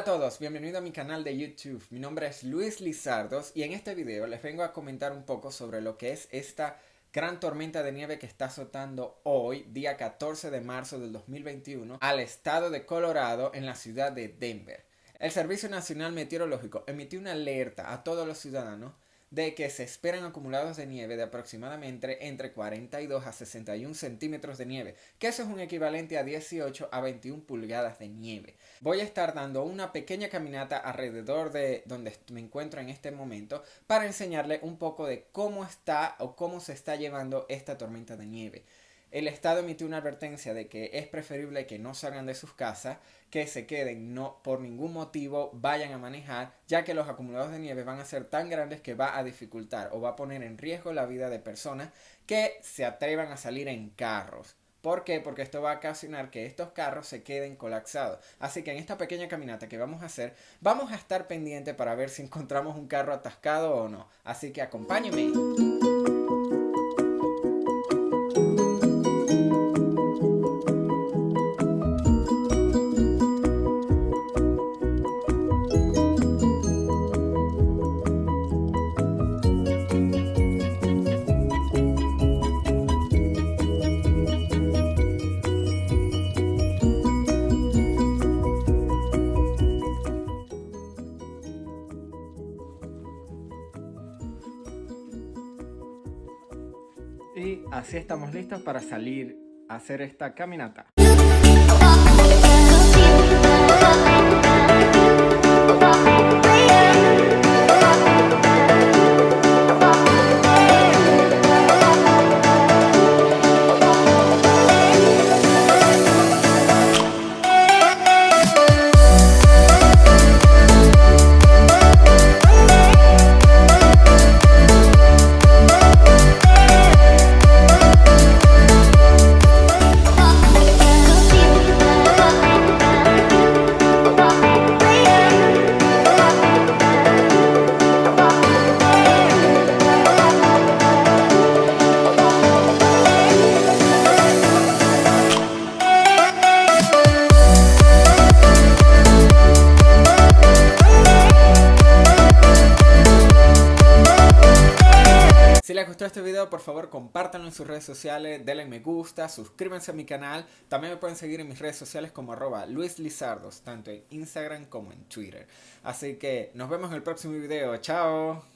Hola a todos, bienvenidos a mi canal de YouTube. Mi nombre es Luis Lizardos y en este video les vengo a comentar un poco sobre lo que es esta gran tormenta de nieve que está azotando hoy, día 14 de marzo del 2021, al estado de Colorado en la ciudad de Denver. El Servicio Nacional Meteorológico emitió una alerta a todos los ciudadanos de que se esperan acumulados de nieve de aproximadamente entre 42 a 61 centímetros de nieve, que eso es un equivalente a 18 a 21 pulgadas de nieve. Voy a estar dando una pequeña caminata alrededor de donde me encuentro en este momento para enseñarle un poco de cómo está o cómo se está llevando esta tormenta de nieve. El estado emitió una advertencia de que es preferible que no salgan de sus casas, que se queden, no por ningún motivo vayan a manejar, ya que los acumulados de nieve van a ser tan grandes que va a dificultar o va a poner en riesgo la vida de personas que se atrevan a salir en carros. ¿Por qué? Porque esto va a ocasionar que estos carros se queden colapsados. Así que en esta pequeña caminata que vamos a hacer, vamos a estar pendientes para ver si encontramos un carro atascado o no. Así que acompáñenme. Y así estamos listos para salir a hacer esta caminata. Si les gustó este video, por favor compártanlo en sus redes sociales, denle me gusta, suscríbanse a mi canal. También me pueden seguir en mis redes sociales como @LuisLizardos, tanto en Instagram como en Twitter. Así que nos vemos en el próximo video. ¡Chao!